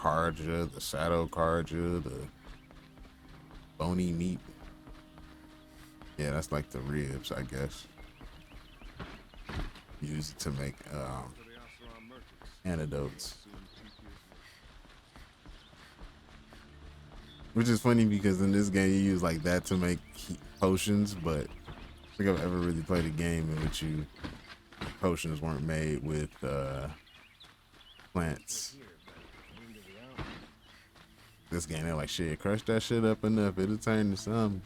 Karja, the Shadow Karja, the bony meat. Yeah, that's like the ribs, I guess. Use it to make antidotes. Which is funny because in this game you use like that to make potions, but I think I've ever really played a game in which potions weren't made with plants. This game, they're like, shit, crush that shit up enough, it'll turn to something.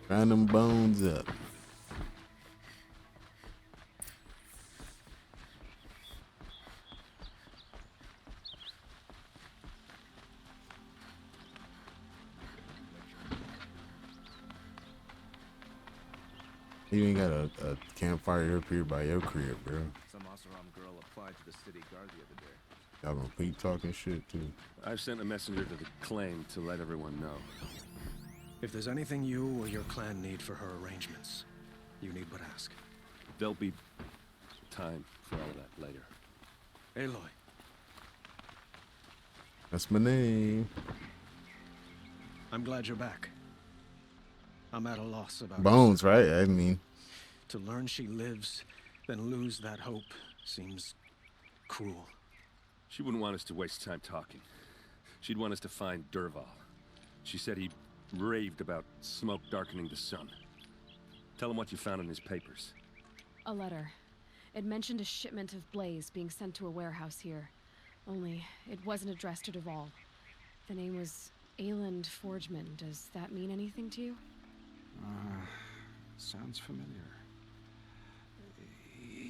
Grind them bones up. You ain't got a campfire up here by your crib, bro. Some Oseram girl applied to the city guard the other day. Y'all gonna keep talking shit too. I've sent a messenger to the claim to let everyone know. If there's anything you or your clan need for her arrangements, you need but ask. There'll be time for all that later. Aloy. That's my name. I'm glad you're back. I'm at a loss about Bones, right? I mean, to learn she lives, then lose that hope seems cruel. She wouldn't want us to waste time talking. She'd want us to find Dervahl. She said he raved about smoke darkening the sun. Tell him what you found in his papers. A letter. It mentioned a shipment of blaze being sent to a warehouse here. Only, it wasn't addressed to Dervahl. The name was Ayland Forgeman. Does that mean anything to you? Sounds familiar.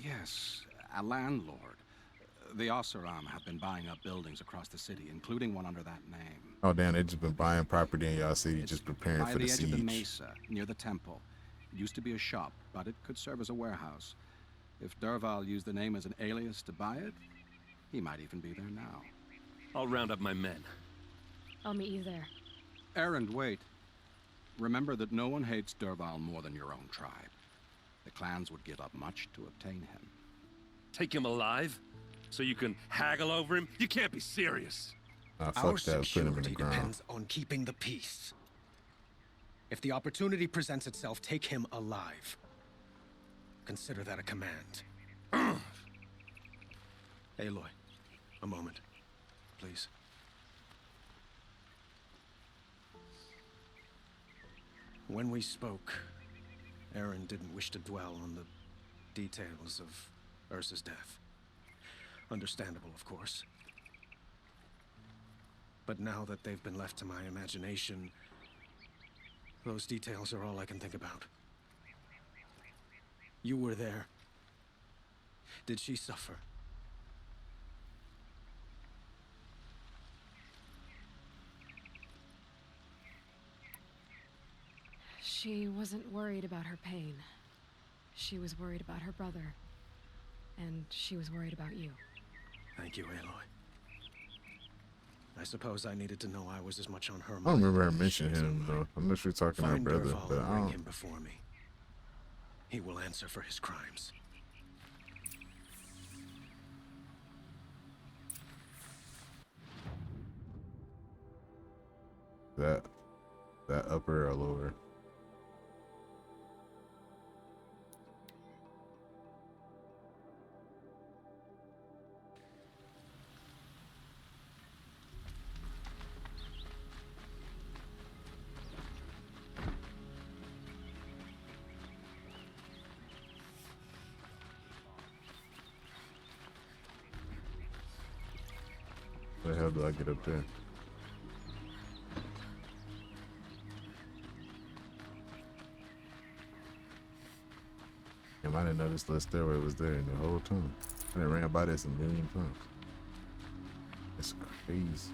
Yes, a landlord. The Oseram have been buying up buildings across the city, including one under that name. oh damn, they just been buying property in y'all city, just preparing By for the the edge of the siege. mesa, near the temple. It used to be a shop, but it could serve as a warehouse. If Dervahl used the name as an alias to buy it, he might even be there now. I'll round up my men. I'll meet you there. Erend, wait. Remember that no one hates Dervahl more than your own tribe. The clans would give up much to obtain him. Take him alive? So you can haggle over him? You can't be serious. Fuck Our that, put him in the security ground. depends on keeping the peace. If the opportunity presents itself, take him alive. Consider that a command. Aloy, a moment, please. When we spoke, Aaron didn't wish to dwell on the details of Ursa's death. Understandable, of course. But now that they've been left to my imagination, those details are all I can think about. You were there. Did she suffer? She wasn't worried about her pain. She was worried about her brother. And she was worried about you. Thank you, Aloy. I suppose I needed to know I was as much on her mind. I don't remember her as mentioning she was on him though. mine. Unless you're talking to her Find brother, Dervahl but and I bring don't. him before me. He will answer for his crimes. That upper or lower. Where the hell do I get up there? Damn, I didn't know this little stairway was there the whole time. I done ran by this a million times. It's crazy.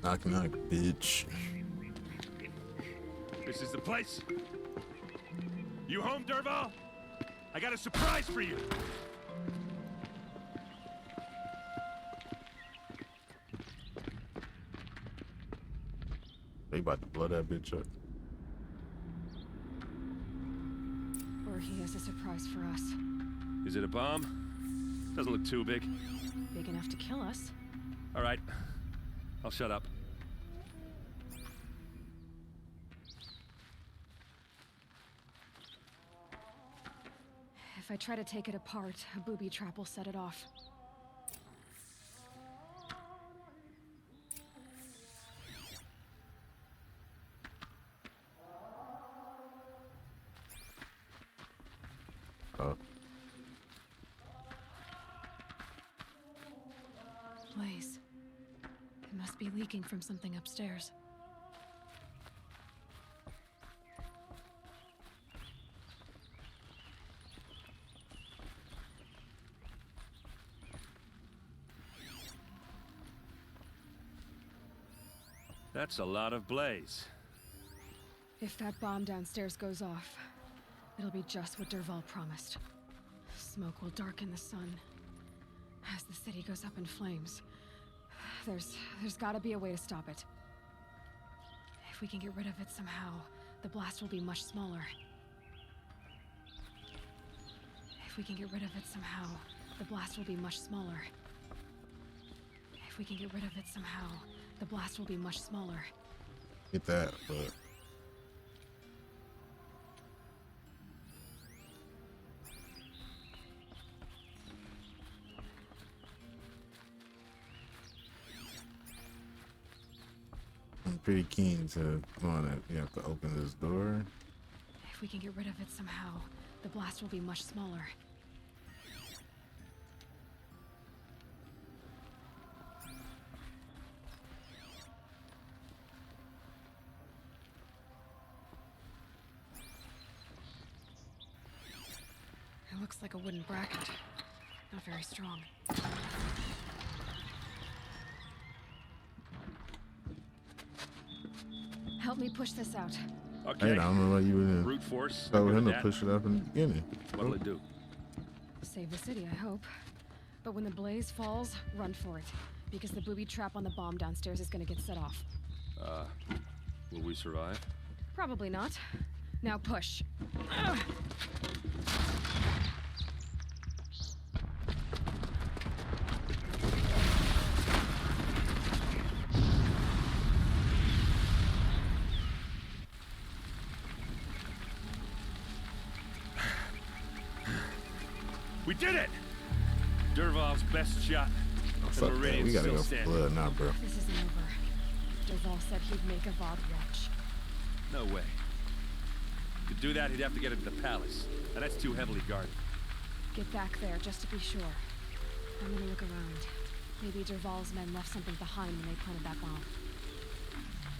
Knock knock, bitch. This is the place. You home, Dervahl? I got a surprise for you! They about to blow that bitch up. Or he has a surprise for us. Is it a bomb? Doesn't look too big. Big enough to kill us. All right. I'll shut up. If I try to take it apart, a booby trap will set it off. Oh. Blaze. It must be leaking from something upstairs. That's a lot of blaze. If that bomb downstairs goes off, it'll be just what Dervahl promised. Smoke will darken the sun. As the city goes up in flames, there's gotta be a way to stop it. If we can get rid of it somehow, the blast will be much smaller. If we can get rid of it somehow, the blast will be much smaller. If we can get rid of it somehow, the blast will be much smaller. Get that, but I'm pretty keen to go on it. You have to open this door. If we can get rid of it somehow, the blast will be much smaller. It looks like a wooden bracket. Not very strong. Help me push this out. Okay. Hey, I don't know why you wouldn't Brute force. tell good him with to that. push it up in the beginning. What'll it do? Save the city, I hope. But when the blaze falls, run for it. Because the booby trap on the bomb downstairs is gonna get set off. Will we survive? Probably not. Now push. Ugh. We did it! Dervahl's best shot. Oh, The fuck that. Meridian's We gotta still go for standing. blood now, bro. This isn't over. Dervahl said he'd make a Vod watch. No way. To do that, he'd have to get into the palace. And that's too heavily guarded. Get back there, just to be sure. I'm gonna look around. Maybe Dervahl's men left something behind when they planted that bomb.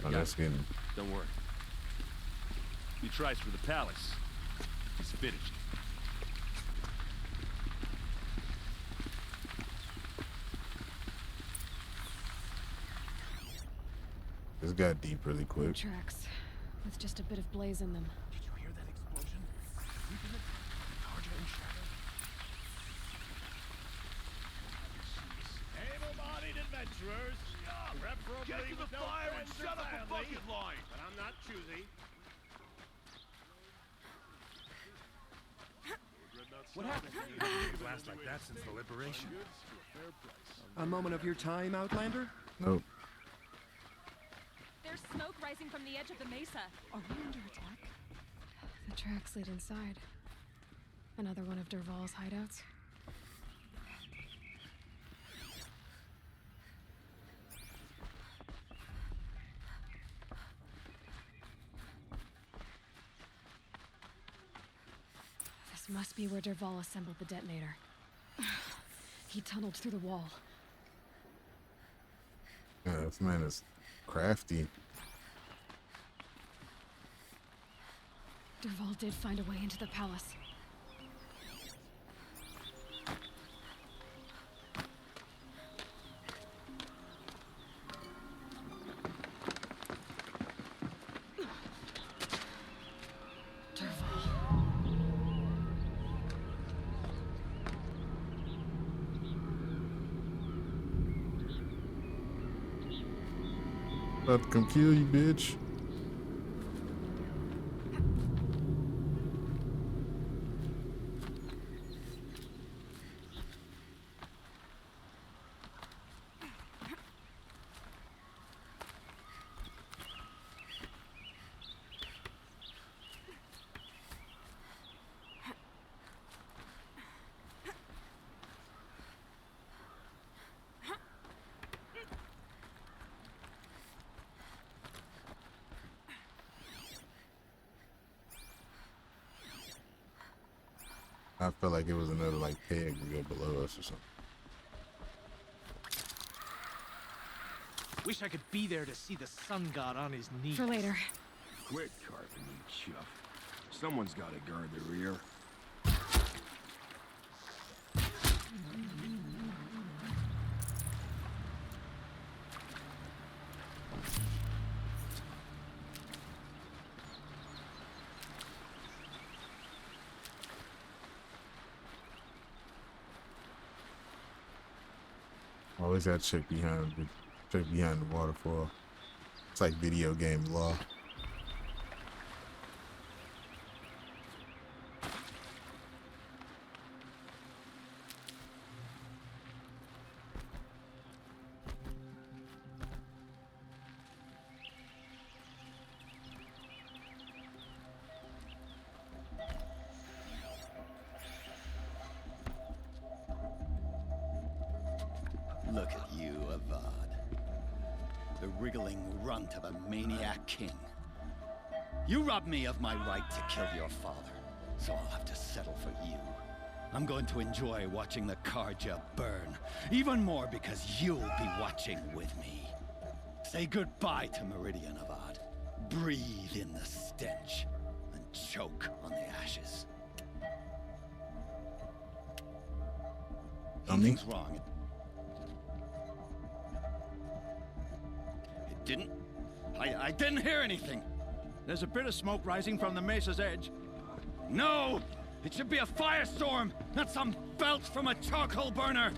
Oh, that's getting. Don't worry. He tries for the palace. He's finished. This got deep really quick. Tracks, with just a bit of blaze in them. Did you hear that explosion? Isn't it? Tarja and Shadow. Able-bodied adventurers, preferably Get to the with no fire and friends or shut up a family, bucket line! but I'm not choosy. What happened? Blast like that since the liberation. A moment of your time, Outlander? Nope. There's smoke rising from the edge of the mesa. Are we under attack? The tracks lead inside. Another one of Dervahl's hideouts. This must be where Dervahl assembled the detonator. He tunneled through the wall. Yeah, this man is crafty. Dervahl did find a way into the palace. Dervahl. About to come kill you, bitch. I felt like it was another like peg to go below us or something. Wish I could be there to see the sun god on his knees. For later. Quit carving, you chuff. Someone's got to guard the rear. Always gotta check behind the waterfall. It's like video game law. Look at you, Avad. The wriggling runt of a maniac king. You robbed me of my right to kill your father, so I'll have to settle for you. I'm going to enjoy watching the Karja burn, even more because you'll be watching with me. Say goodbye to Meridian, Avad. Breathe in the stench, and choke on the ashes. Something's wrong. It didn't? I didn't hear anything. There's a bit of smoke rising from the mesa's edge. No! It should be a firestorm, not some belch from a charcoal burner!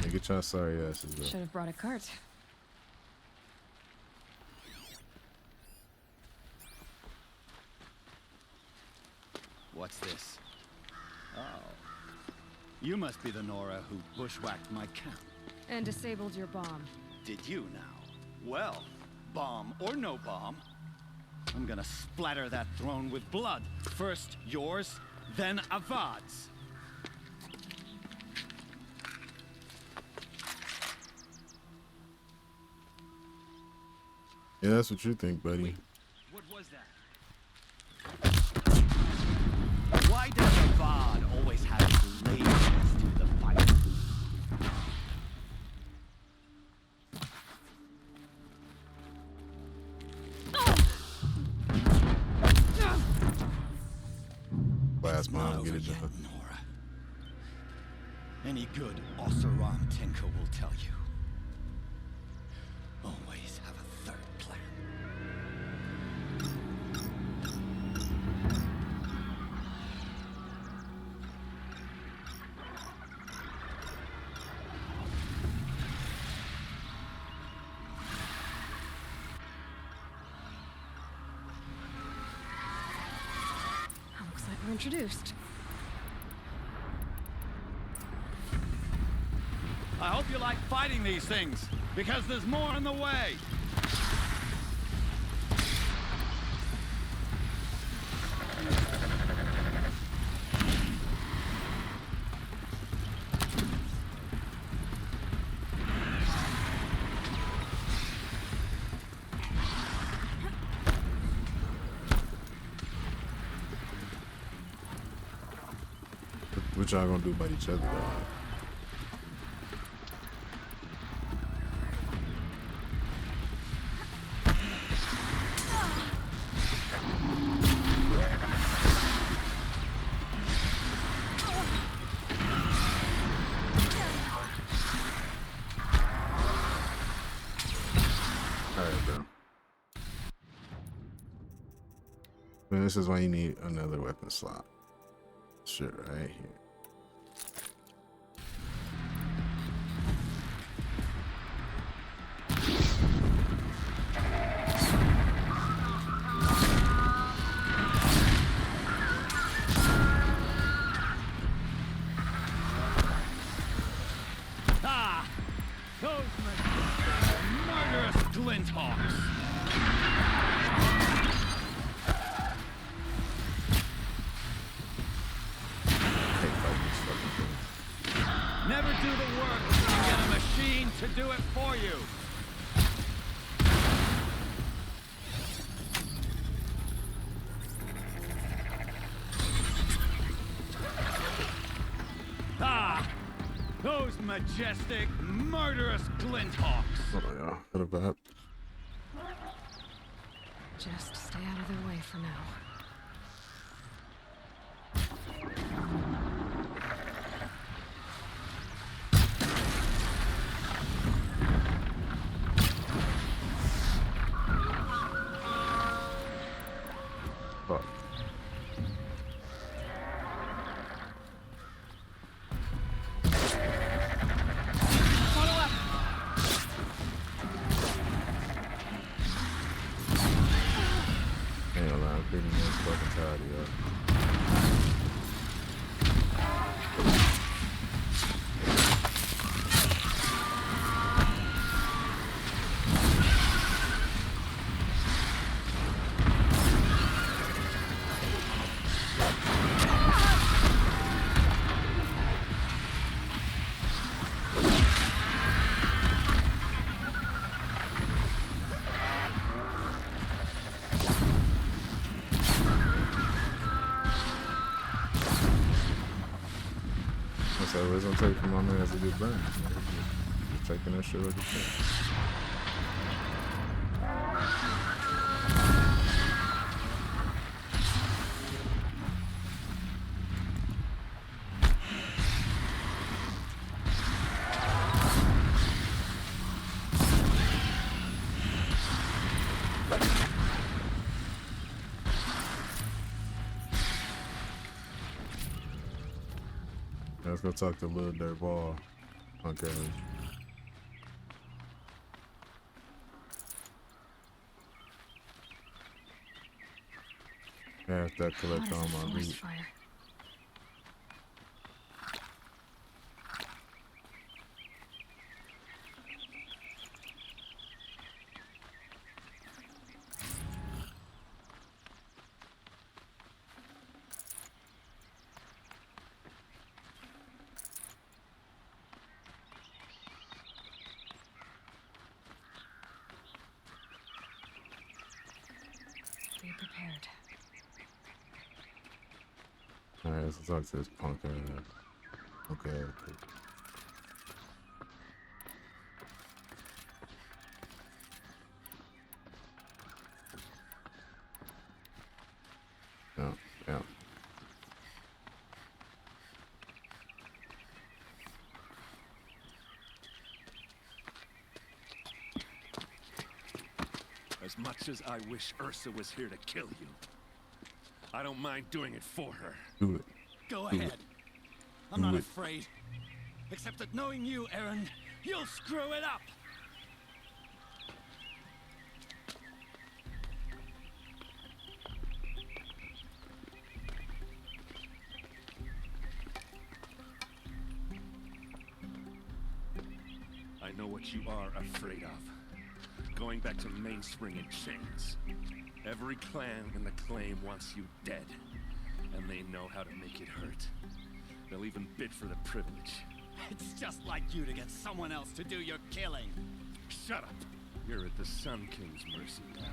Yeah, get y'all sorry asses up. Should have brought a cart. What's this? Oh. You must be the Nora who bushwhacked my camp. And disabled your bomb. Did you now? Well, bomb or no bomb, I'm gonna splatter that throne with blood. First yours, then Avad's. Yeah, that's what you think, buddy. What was that? Why does Avad always have his laziness to the fight? Last Not mom, get over it yet, done. Nora. Any good Oseram Tinker will tell you. Always have a third plan. Looks like we're introduced. I hope you like fighting these things, because there's more in the way. What y'all gonna do about each other, though? And this is why you need another weapon slot. Shit, right here. Ah! Those murderous glinthawks! Never do the work until you get a machine to do it for you. Ah! Those majestic, murderous glinthawks! Oh yeah, what about? Just stay out of their way for now. Fuck. Hell, I'm pretty much fucking tired of y'all. So it's gonna take for my man to get burned. Just taking that shit like a thing. Let's go talk to Lil Dirt Ball. Okay. I have to collect all my meat. Fire. Be prepared. Alright, let's talk to this punk ass. Okay. Yeah, yeah. As much as I wish Ursa was here to kill you, I don't mind doing it for her. Do it. Go Do ahead. it. I'm Do not it. afraid. Except that knowing you, Aaron, you'll screw it up. I know what you are afraid of. Going back to Mainspring in chains. Every clan in the claim wants you dead. And they know how to make it hurt. They'll even bid for the privilege. It's just like you to get someone else to do your killing. Shut up! You're at the Sun King's mercy now.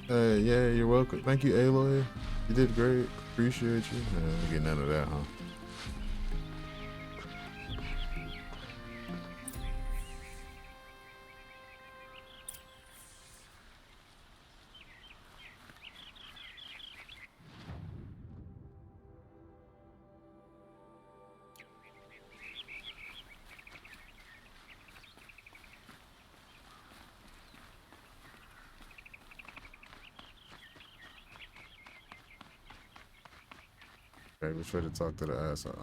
Hey, yeah, you're welcome. Thank you, Aloy. You did great. Appreciate you. I get none of that, huh? Okay, we're trying to talk to the asshole.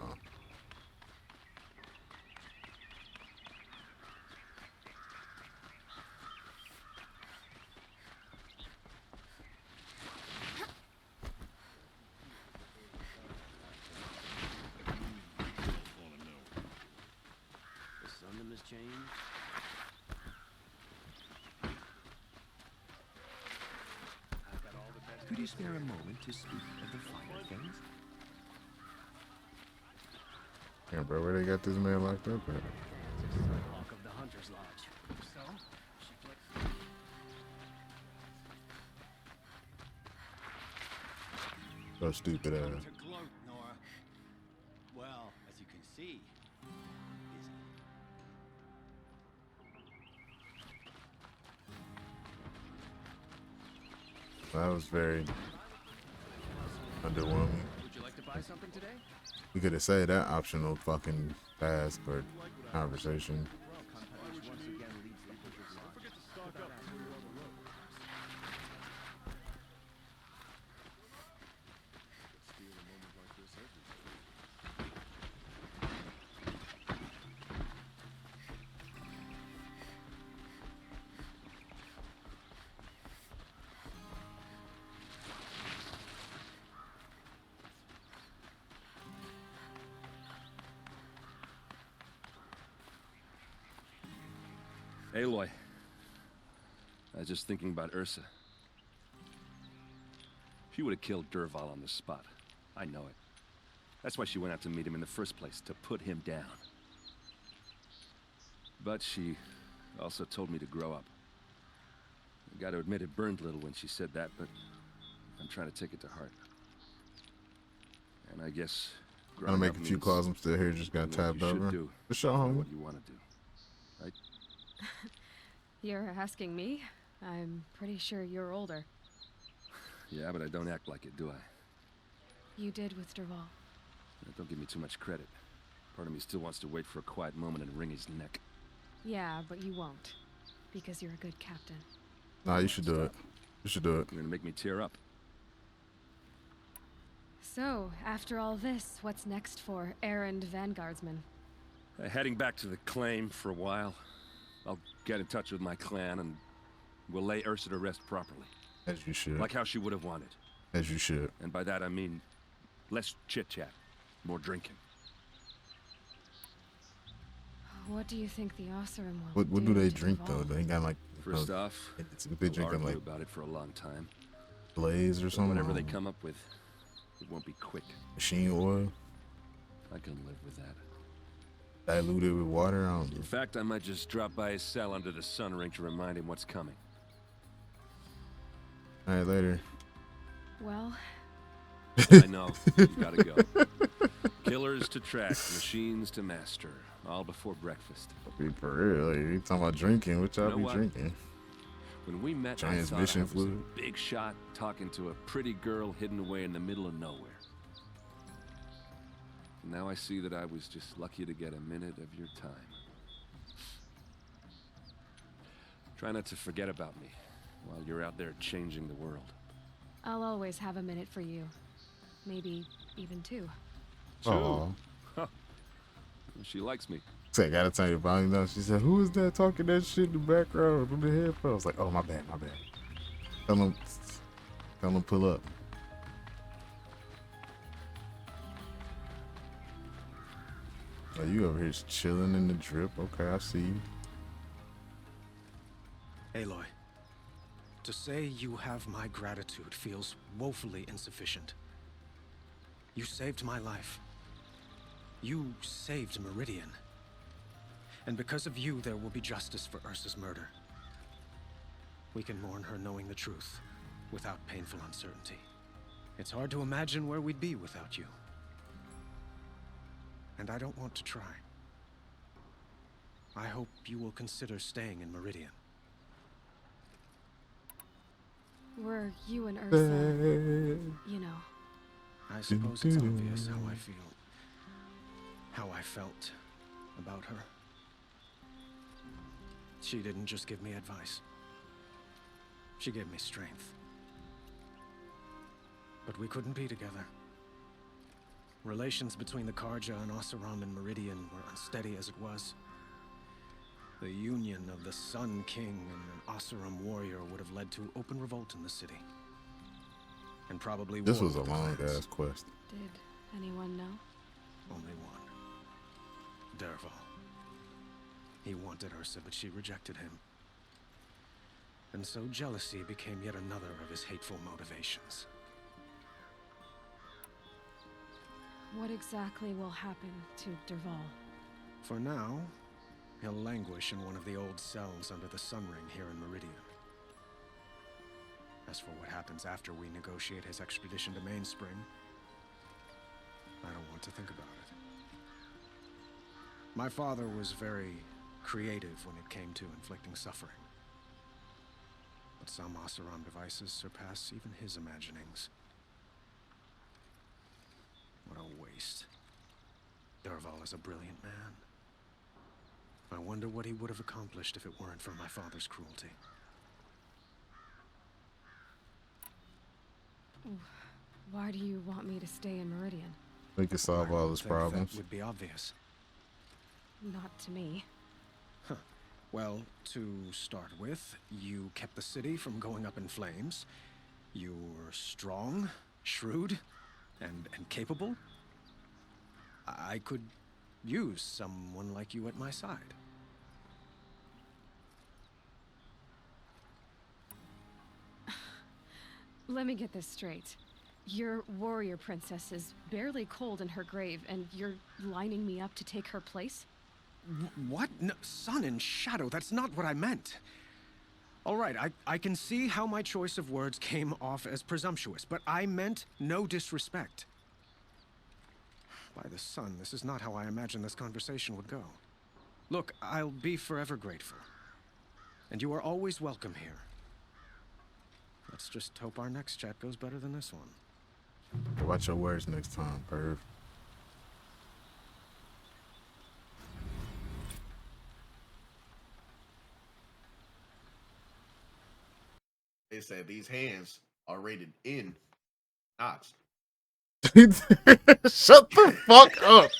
Could you spare a moment to speak of the finer things? Yeah, bro, where they got this man locked up at? Hawk of the Hunter's Lodge. So? She flicked. So stupid ass. To gloat, Nora. Well, as you can see, busy. That was very underwhelming. Would you like to buy something today? We could have said that optional fucking task or conversation. Once again leads the Hunter's Lodge. Aloy. I was just thinking about Ursa. She would have killed Derval on the spot. I know it. That's why she went out to meet him in the first place, to put him down. But she also told me to grow up. I gotta admit it burned a little when she said that, but I'm trying to take it to heart. And I guess I'm gonna make a few means calls. I'm still here. Just got what tabbed you should over. do, For sure, homie. what you want to do. Right? You're asking me? I'm pretty sure you're older. Yeah, but I don't act like it, do I? You did with Derval. Don't give me too much credit. Part of me still wants to wait for a quiet moment and wring his neck. Yeah, but you won't. Because you're a good captain. Nah, you should do it. You should do it. You're gonna make me tear up. So, after all this, what's next for errand vanguardsman? Heading back to the claim for a while. I'll get in touch with my clan and we'll lay Ursa to rest properly. As you should. Like how she would have wanted. As you should. And by that I mean less chit-chat, more drinking. What do you think the Osseram will What do they to drink Derval? though? They got like First off, they we'll drinking argue like about it for a long time. Blaze or But something. whatever they come up with, it won't be quick. Machine oil, I can live with that. diluted with water. I don't In know. fact, I might just drop by his cell under the sun ring to remind him what's coming. All right, later. Well, I know. You gotta go. Killers to track, machines to master. All before breakfast. Be for real. Like, you talking about drinking? What y'all You know be what? drinking? When we met, I thought I Transmission was a fluid. big shot talking to a pretty girl hidden away in the middle of nowhere. Now I see that I was just lucky to get a minute of your time. Try not to forget about me while you're out there changing the world. I'll always have a minute for you. Maybe even two. Aw. She likes me. Say, I gotta turn your volume down. She said, "Who is that talking that shit in the background with the headphones?" I was like, "Oh, my bad, my bad." Tell them, pull up. Oh, you over here just chilling in the drip? Okay, I see you. Aloy, to say you have my gratitude feels woefully insufficient. You saved my life. You saved Meridian. And because of you, there will be justice for Ursa's murder. We can mourn her knowing the truth, without painful uncertainty. It's hard to imagine where we'd be without you. And I don't want to try. I hope you will consider staying in Meridian. Were you and Ursa, you know. I suppose it's obvious how I feel. How I felt about her. She didn't just give me advice. She gave me strength. But we couldn't be together. Relations between the Karja and Oseram and Meridian were unsteady as it was. The union of the Sun King and an Oseram warrior would have led to open revolt in the city. And probably This war was a with the long clans. ass quest. Did anyone know? Only one. Derval. He wanted Ursa, but she rejected him. And so jealousy became yet another of his hateful motivations. What exactly will happen to Derval? For now, he'll languish in one of the old cells under the Sun Ring here in Meridian. As for what happens after we negotiate his extradition to Mainspring, I don't want to think about it. My father was very creative when it came to inflicting suffering. But some Oseram devices surpass even his imaginings. What a waste. Derval is a brilliant man. I wonder what he would have accomplished if it weren't for my father's cruelty. Why do you want me to stay in Meridian? We could solve all his That problems. would be obvious. Not to me. Well, to start with, you kept the city from going up in flames. You were strong, shrewd, and capable. I could use someone like you at my side. Let me get this straight. Your warrior princess is barely cold in her grave, and you're lining me up to take her place? What? No, sun and shadow, that's not what I meant. All right, I can see how my choice of words came off as presumptuous, but I meant no disrespect. By the sun, this is not how I imagined this conversation would go. Look, I'll be forever grateful. And you are always welcome here. Let's just hope our next chat goes better than this one. Watch your words next time, perv. They said these hands are rated in knots. Shut the fuck up.